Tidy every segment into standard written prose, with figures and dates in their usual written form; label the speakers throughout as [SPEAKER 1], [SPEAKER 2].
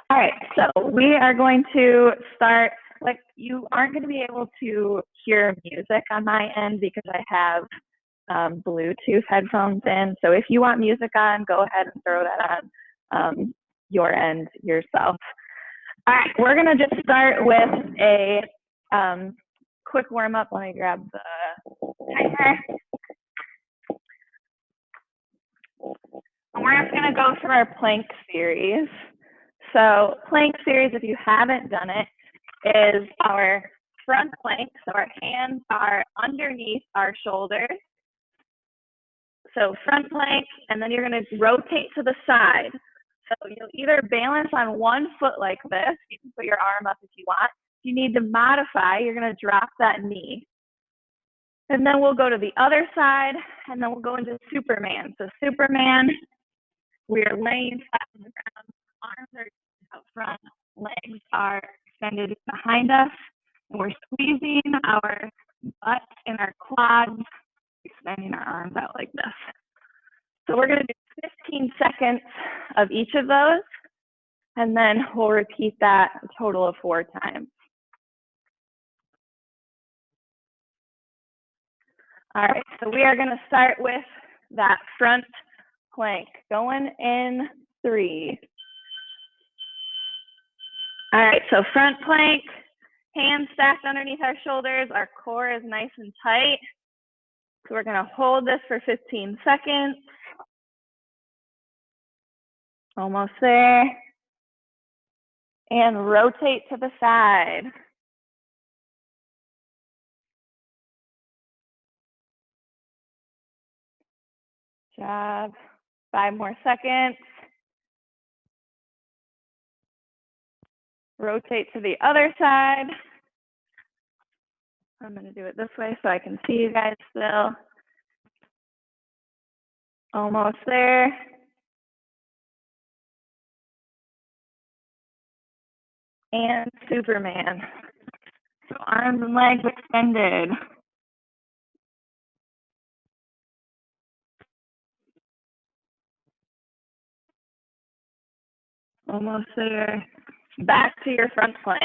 [SPEAKER 1] All right, so we are going to start, like you aren't going to be able to hear music on my end because I have Bluetooth headphones in. So if you want music on, go ahead and throw that on your end yourself. All right, we're going to just start with a quick warm up. Let me grab the timer. We're just going to go through our plank series. So plank series, if you haven't done it, is our front plank. So our hands are underneath our shoulders. So front plank, and then you're going to rotate to the side. So you'll either balance on one foot like this. You can put your arm up if you want. If you need to modify, you're going to drop that knee. And then we'll go to the other side, and then we'll go into Superman. So Superman, we are laying flat on the ground. Arms are out front, legs are extended behind us. And we're squeezing our butts and our quads, extending our arms out like this. So we're going to do 15 seconds of each of those, and then we'll repeat that a total of 4 times. All right, so we are going to start with that front plank. Going in 3. All right, so front plank, hands stacked underneath our shoulders. Our core is nice and tight. So we're going to hold this for 15 seconds. Almost there. And rotate to the side. Good job. 5 more seconds. Rotate to the other side. I'm going to do it this way so I can see you guys still. Almost there. And Superman. So arms and legs extended. Almost there. Back to your front plank.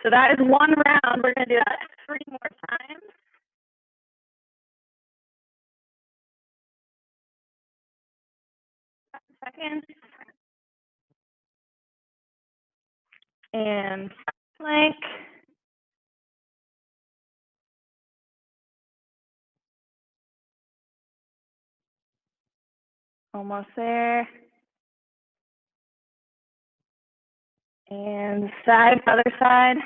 [SPEAKER 1] So that is 1 round. We're going to do that 3 more times. Seconds. And plank. Almost there. And side, other side.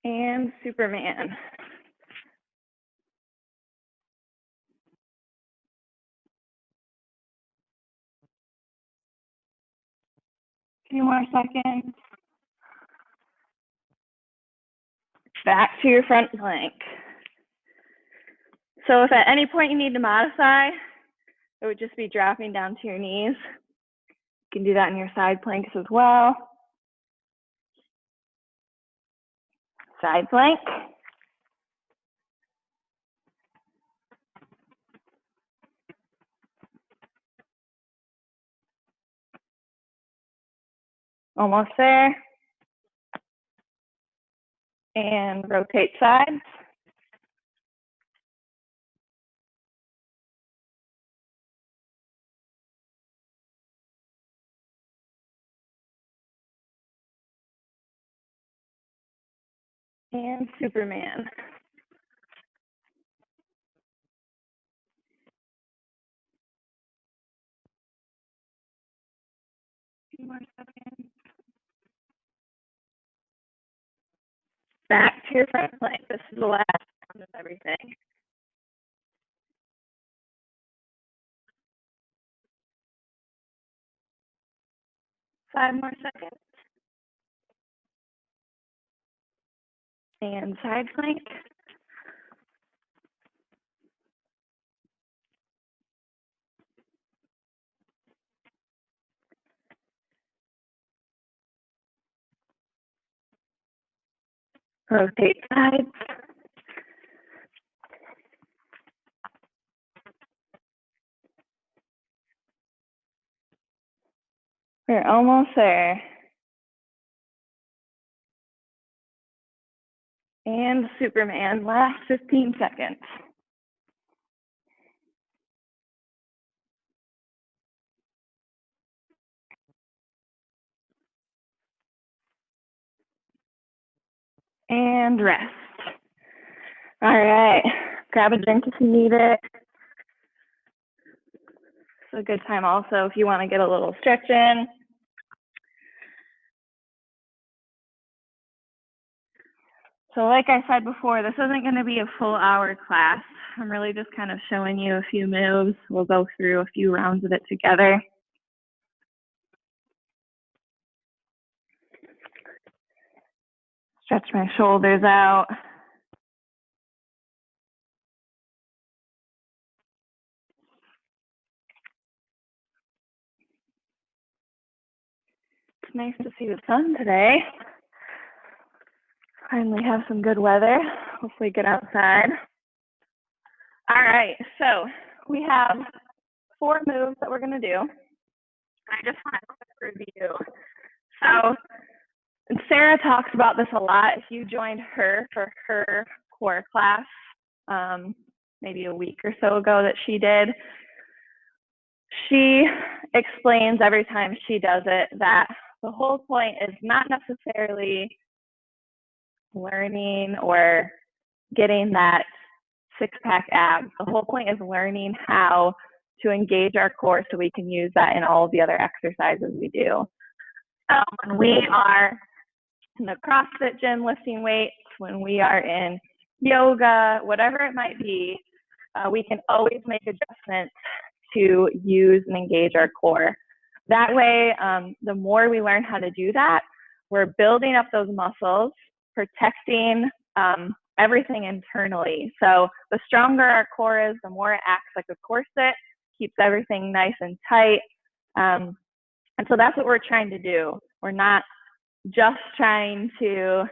[SPEAKER 1] And Superman. A few more seconds. Back to your front plank. So if at any point you need to modify, it would just be dropping down to your knees. You can do that in your side planks as well. Side plank. Almost there. And rotate sides. And Superman. A few more seconds. Back to your front plank. This is the last round of everything. Five more seconds. And side plank. Rotate sides. We're almost there. And Superman, last 15 seconds. And rest. All right, grab a drink if you need it. It's a good time also if you want to get a little stretch in. So like I said before, this isn't going to be a full hour class. I'm really just kind of showing you a few moves. We'll go through a few rounds of it together. Stretch my shoulders out. It's nice to see the sun today. Finally have some good weather. Hopefully get outside. All right, so we have 4 moves that we're going to do. I just want a quick review. So Sarah talks about this a lot. If you joined her for her core class, maybe a week or so ago that she did, she explains every time she does it that the whole point is not necessarily learning or getting that 6-pack abs. The whole point is learning how to engage our core so we can use that in all of the other exercises we do. When we are in the CrossFit gym lifting weights, when we are in yoga, whatever it might be, we can always make adjustments to use and engage our core. That way, the more we learn how to do that, we're building up those muscles, protecting everything internally. So the stronger our core is, the more it acts like a corset, keeps everything nice and tight. And so that's what we're trying to do. We're not just trying to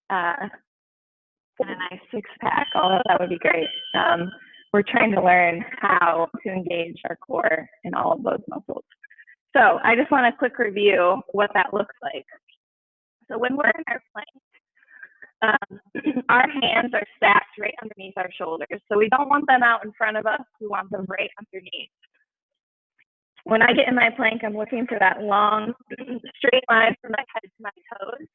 [SPEAKER 1] get a nice 6-pack, although that would be great. We're trying to learn how to engage our core in all of those muscles. So I just want a quick review what that looks like. So when we're in our plank, our hands are stacked right underneath our shoulders. So we don't want them out in front of us. We want them right underneath. When I get in my plank, I'm looking for that long, straight line from my head to my toes.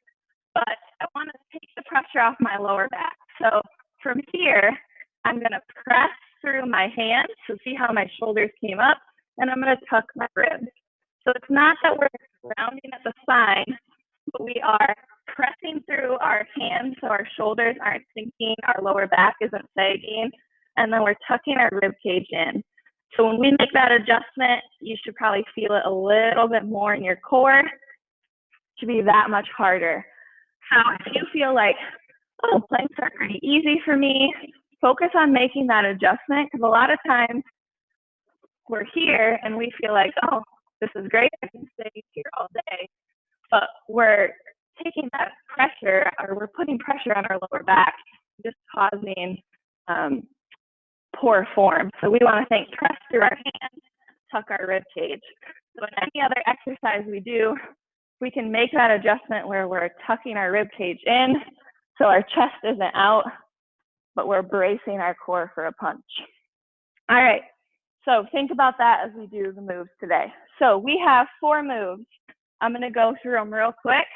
[SPEAKER 1] But I want to take the pressure off my lower back. So from here, I'm going to press through my hands. So see how my shoulders came up, and I'm going to tuck my ribs. So it's not that we're rounding at the spine, but we are pressing through our hands so our shoulders aren't sinking, our lower back isn't sagging, and then we're tucking our rib cage in. So when we make that adjustment, you should probably feel it a little bit more in your core. It should be that much harder. So if you feel like, oh, planks are pretty easy for me, focus on making that adjustment, because a lot of times we're here and we feel like, oh, this is great, I can stay here all day. But we're taking that pressure, or we're putting pressure on our lower back, just causing poor form. So we want to think, press through our hands, tuck our rib cage. So in any other exercise we do, we can make that adjustment where we're tucking our rib cage in so our chest isn't out, but we're bracing our core for a punch. All right, so think about that as we do the moves today. So we have 4 moves. I'm going to go through them real quick.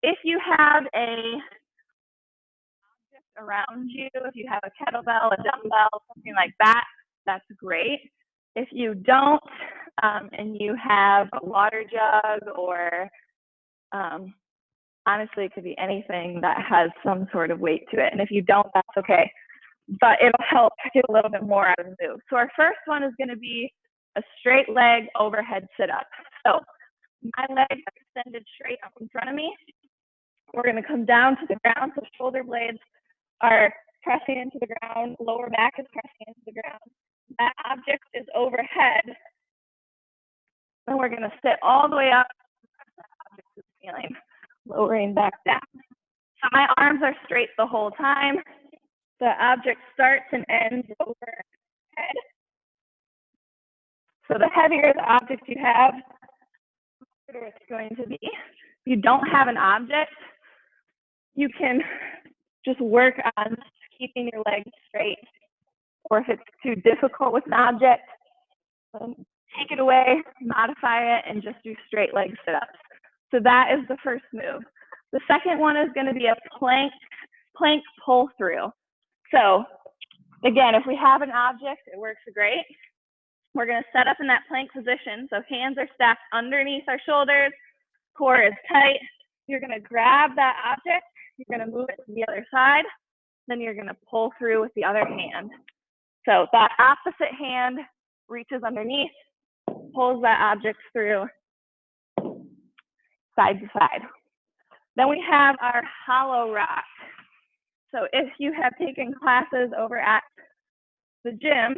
[SPEAKER 1] If you have a object around you, if you have a kettlebell, a dumbbell, something like that, that's great. If you don't, and you have a water jug, or honestly, it could be anything that has some sort of weight to it. And if you don't, that's okay. But it'll help get a little bit more out of the move. So our first one is going to be a straight leg overhead sit-up. So my legs are extended straight up in front of me. We're going to come down to the ground, so shoulder blades are pressing into the ground, lower back is pressing into the ground. That object is overhead, and we're going to sit all the way up. That object is feeling, lowering back down. So my arms are straight the whole time. The object starts and ends over head. So the heavier the object you have, the harder it's going to be. If you don't have an object, you can just work on keeping your legs straight. Or if it's too difficult with an object, take it away, modify it, and just do straight leg sit-ups. So that is the first move. The second one is going to be a plank pull through. So again, if we have an object, it works great. We're going to set up in that plank position. So hands are stacked underneath our shoulders, core is tight. You're going to grab that object, you're going to move it to the other side, then you're going to pull through with the other hand. So that opposite hand reaches underneath, pulls that object through side to side. Then we have our hollow rock. So if you have taken classes over at the gym,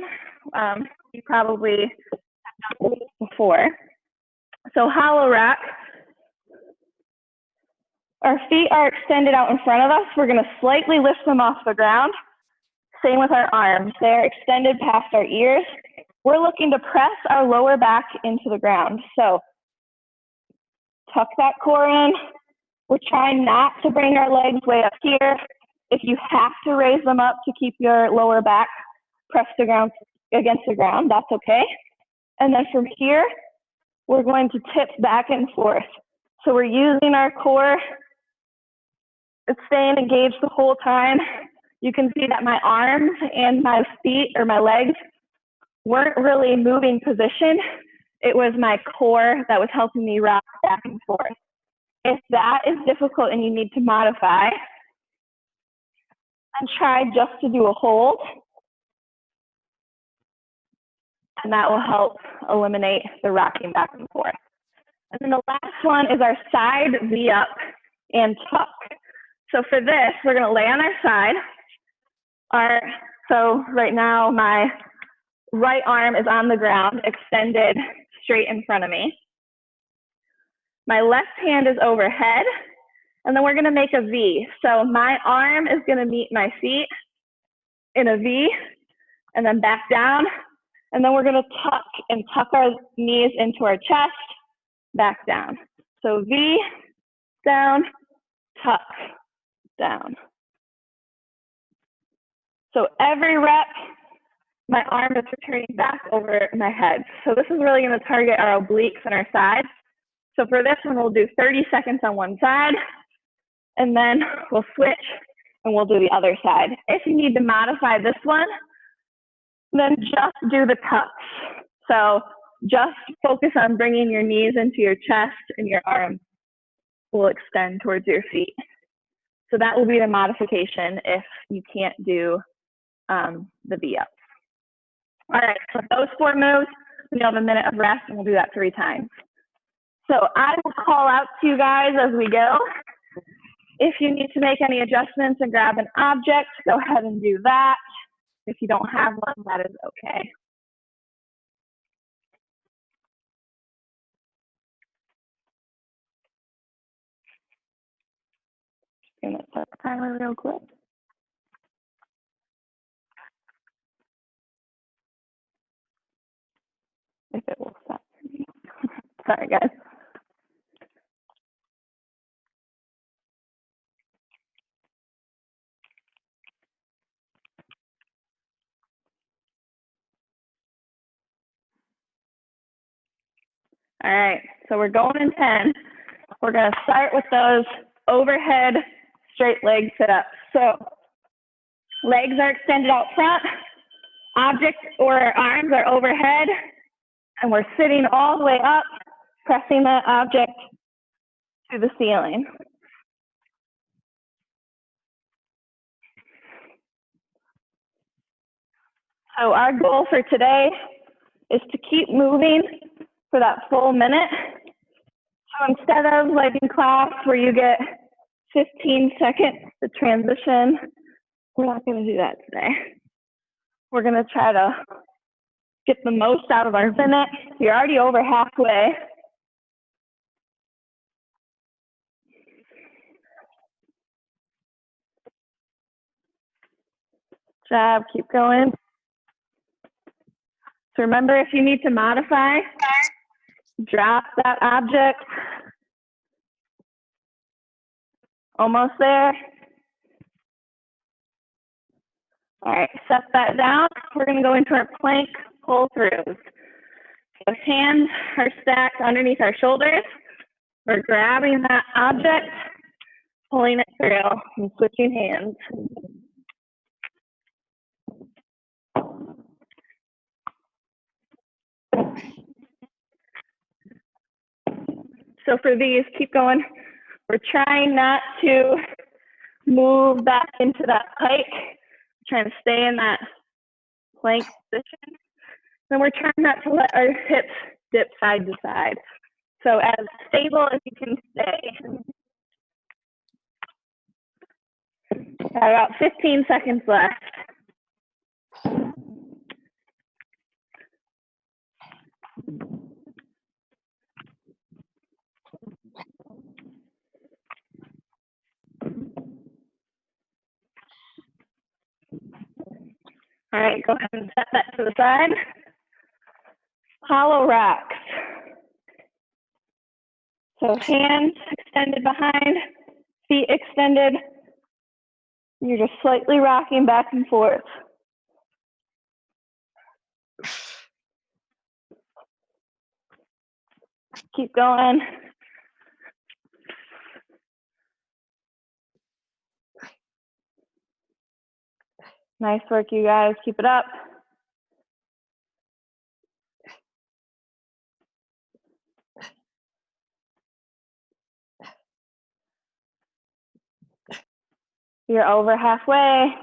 [SPEAKER 1] you probably have done this before. So hollow rock, our feet are extended out in front of us. We're going to slightly lift them off the ground. Same with our arms. They're extended past our ears. We're looking to press our lower back into the ground. So tuck that core in. We're trying not to bring our legs way up here. If you have to raise them up to keep your lower back pressed against the ground, that's okay. And then from here, we're going to tip back and forth. So we're using our core. It's staying engaged the whole time. You can see that my arms and my feet or my legs weren't really moving position. It was my core that was helping me rock back and forth. If that is difficult and you need to modify, then try just to do a hold. And that will help eliminate the rocking back and forth. And then the last one is our side V up and tuck. So for this, we're going to lay on our side. So right now, my right arm is on the ground, extended straight in front of me. My left hand is overhead, and then we're going to make a V. So my arm is going to meet my feet in a V, and then back down. And then we're going to tuck our knees into our chest, back down. So V, down, tuck, down. So every rep, my arm is returning back over my head. So this is really going to target our obliques and our sides. So for this one, we'll do 30 seconds on one side, and then we'll switch and we'll do the other side. If you need to modify this one, then just do the tucks. So just focus on bringing your knees into your chest and your arms will extend towards your feet. So that will be the modification if you can't do the V-ups. All right, so those 4 moves, you'll have a minute of rest and we'll do that 3 times. So I will call out to you guys as we go. If you need to make any adjustments and grab an object, go ahead and do that. If you don't have one, that is okay. I'm going to set the timer real quick. If it will stop for me. Sorry, guys. All right, so we're going in 10. We're going to start with those overhead straight leg sit-ups. So legs are extended out front, object or arms are overhead, and we're sitting all the way up, pressing that object to the ceiling. So our goal for today is to keep moving for that full minute. So instead of like in class where you get 15 seconds to transition, we're not going to do that today. We're going to try to get the most out of our minute. You're already over halfway. job, keep going. So remember, if you need to modify, drop that object. Almost there. All right, set that down. We're going to go into our plank pull-throughs. So hands are stacked underneath our shoulders. We're grabbing that object, pulling it through, and switching hands. So for these, keep going. We're trying not to move back into that pike. Trying to stay in that plank position. Then we're trying not to let our hips dip side to side. So as stable as you can stay. Got about 15 seconds left. All right, go ahead and set that to the side. Hollow rocks. So hands extended behind, feet extended. You're just slightly rocking back and forth. Keep going. Nice work, you guys. Keep it up. You're over halfway.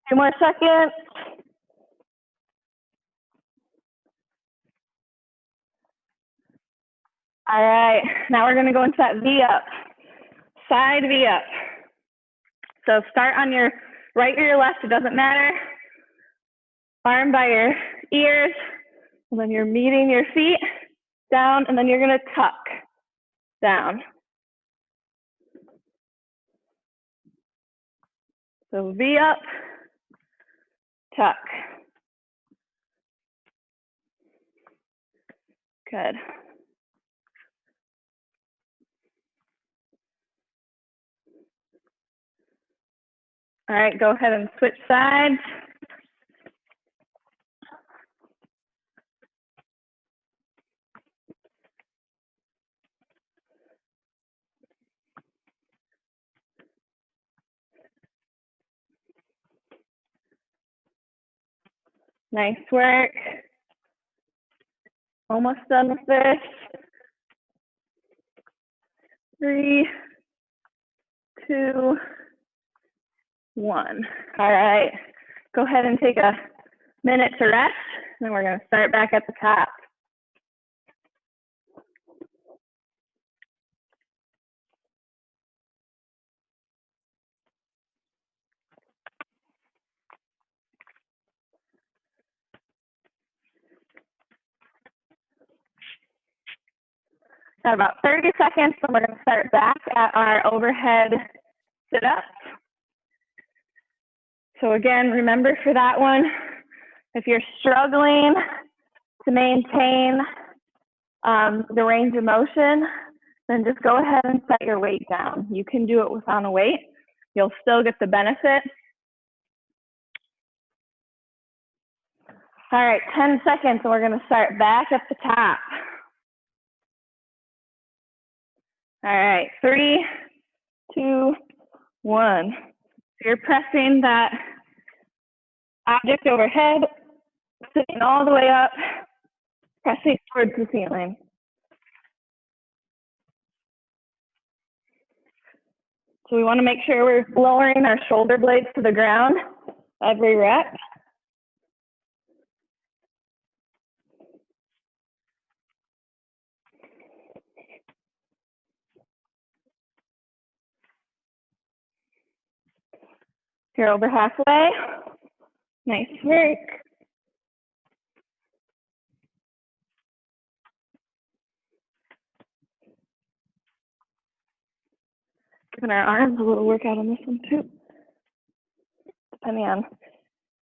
[SPEAKER 1] Two more seconds. All right, now we're gonna go into that V up, side V up. So start on your right or your left, it doesn't matter. Arm by your ears, and then you're meeting your feet down, and then you're gonna tuck down. So V up, tuck. Good. All right, go ahead and switch sides. Nice work. Almost done with this. 3, 2, 1. All right, go ahead and take a minute to rest, and we're gonna start back at the top. Got about 30 seconds, and we're gonna start back at our overhead sit-ups. So again, remember for that one, if you're struggling to maintain the range of motion, then just go ahead and set your weight down. You can do it without a weight. You'll still get the benefit. All right, 10 seconds, and we're gonna start back at the top. All right, 3, 2, 1. So you're pressing that object overhead, sitting all the way up, pressing towards the ceiling. So we want to make sure we're lowering our shoulder blades to the ground every rep. You're over halfway. Nice work. Giving our arms a little workout on this one too, depending on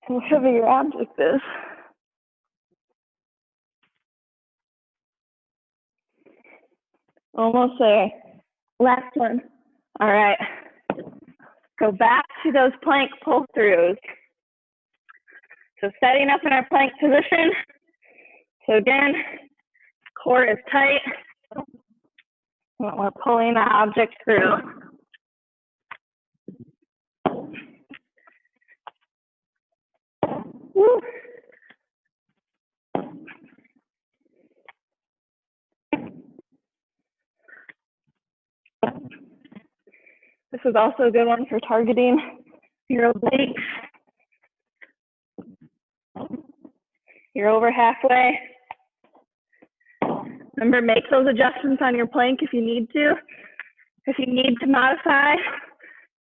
[SPEAKER 1] how heavy your object is. Almost there. Last one. All right. Go back to those plank pull-throughs. So setting up in our plank position. So again, core is tight. We're pulling the object through. Woo. This is also a good one for targeting your obliques. You're over halfway. Remember, make those adjustments on your plank if you need to. If you need to modify,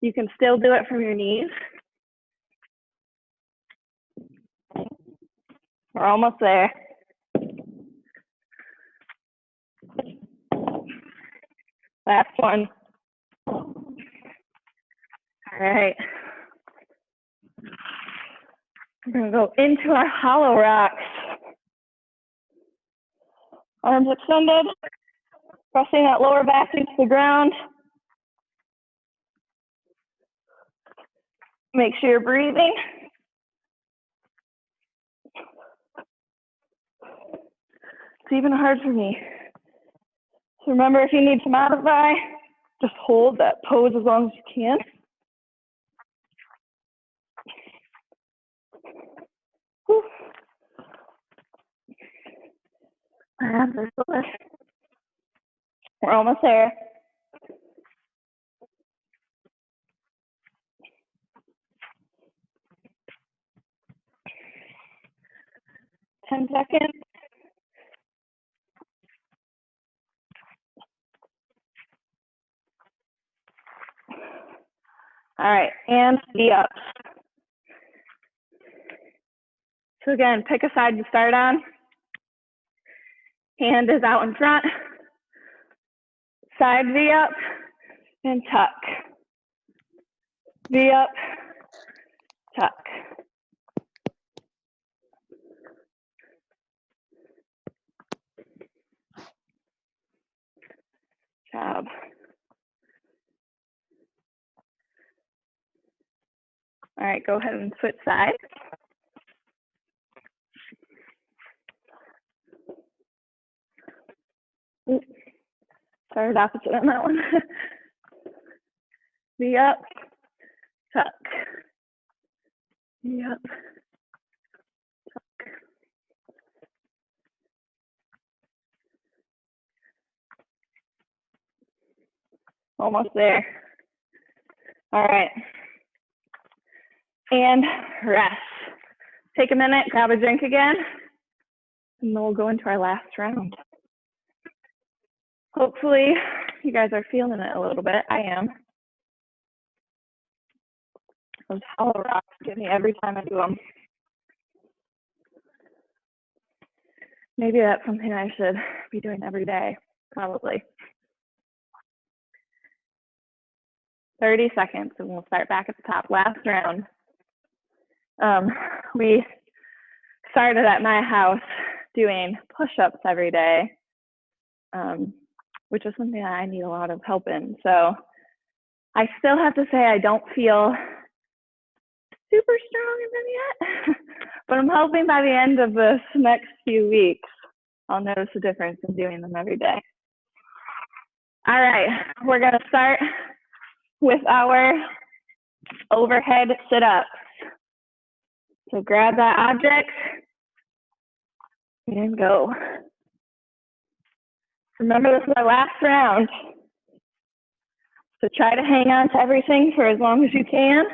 [SPEAKER 1] you can still do it from your knees. We're almost there. Last one. All right. We're going to go into our hollow rocks. Arms extended, pressing that lower back into the ground. Make sure you're breathing. It's even hard for me. So remember, if you need to modify, just hold that pose as long as you can. Whew. We're almost there. Ten seconds. All right, and the ups. So again, pick a side to start on. Hand is out in front. Side V up and tuck. V up, tuck. Job. All right, go ahead and switch sides. Started opposite on that one. V up, tuck. V up, tuck. Almost there. All right. And rest. Take a minute, grab a drink again, and then we'll go into our last round. Hopefully, you guys are feeling it a little bit. I am. Those hollow rocks get me every time I do them. Maybe that's something I should be doing every day, probably. 30 seconds, and we'll start back at the top. Last round. We started at my house doing push-ups every day, which is something that I need a lot of help in. So I still have to say I don't feel super strong in them yet, but I'm hoping by the end of this next few weeks, I'll notice a difference in doing them every day. All right, we're gonna start with our overhead sit-ups. So grab that object and go. Remember, this is our last round. So try to hang on to everything for as long as you can.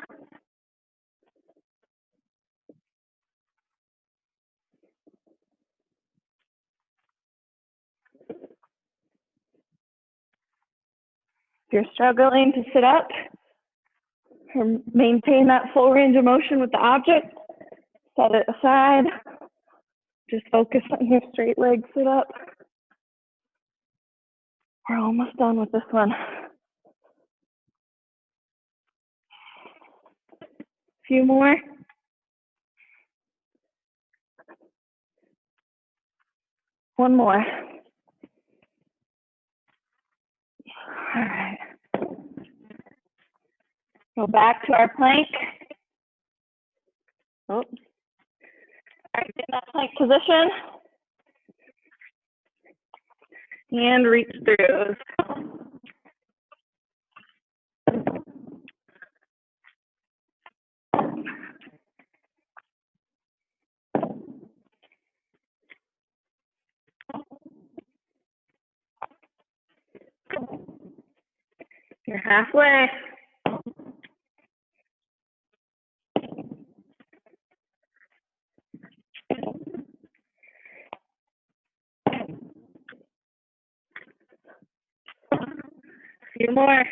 [SPEAKER 1] If you're struggling to sit up or maintain that full range of motion with the object, set it aside. Just focus on your straight leg sit up. We're almost done with this one. few more. One more. All right. Go back to our plank. Oh. All right, get in that plank position. And reach through. You're halfway. A few more.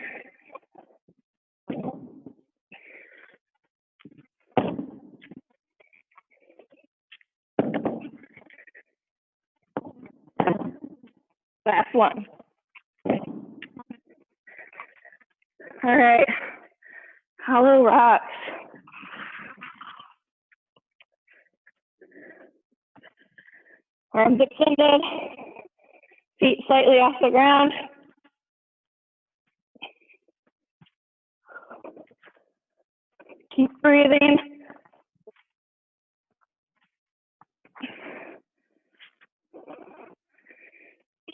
[SPEAKER 1] Last one. All right. Hollow rocks. Arms extended. Feet slightly off the ground. Keep breathing.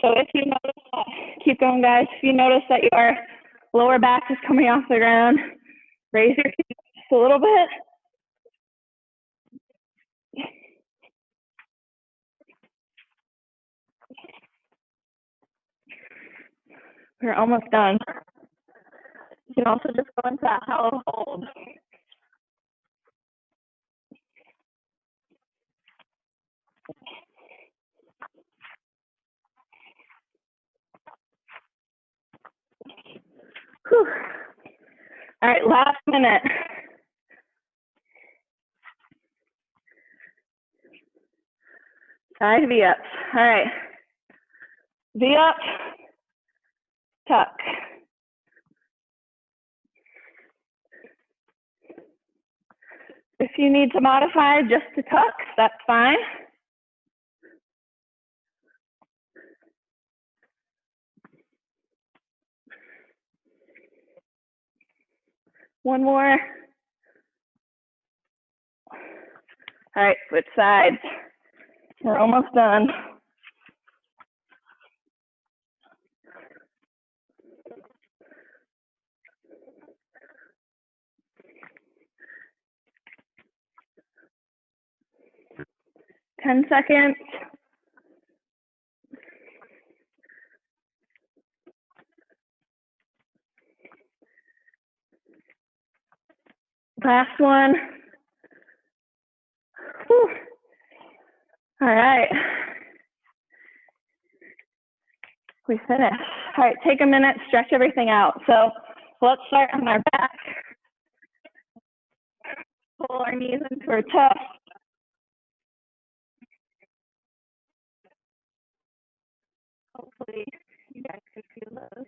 [SPEAKER 1] So if you notice that, keep going guys, if you notice that your lower back is coming off the ground, raise your feet just a little bit. We're almost done. You can also just go into that hollow hold. Whew. All right, last minute. Side V-ups. All right. V-up, tuck. If you need to modify just to tuck, that's fine. One more. All right, switch sides. We're almost done. Ten seconds. Last one. Whew. All right. We finished. All right, take a minute, stretch everything out. So let's start on our back. Pull our knees into our chest. Hopefully you guys can feel those.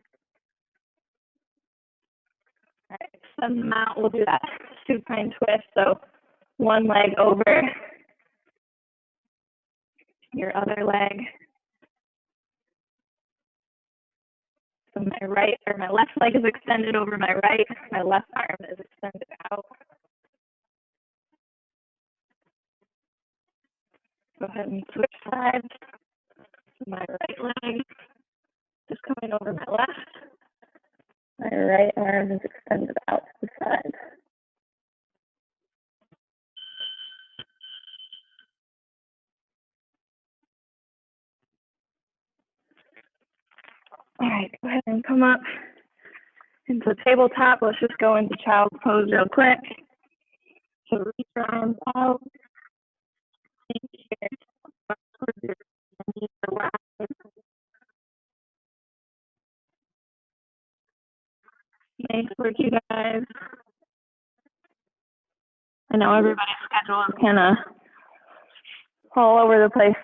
[SPEAKER 1] All right, extend them out. We'll do that supine twist. So one leg over your other leg. So my right or my left leg is extended over my right. My left arm is extended out. Go ahead and switch sides. My right leg is coming over my left. My right arm is extended out to the side. All right, go ahead and come up into tabletop. Let's just go into child's pose real quick. So reach your arms out. Nice work, you guys. I know everybody's schedule is kind of all over the place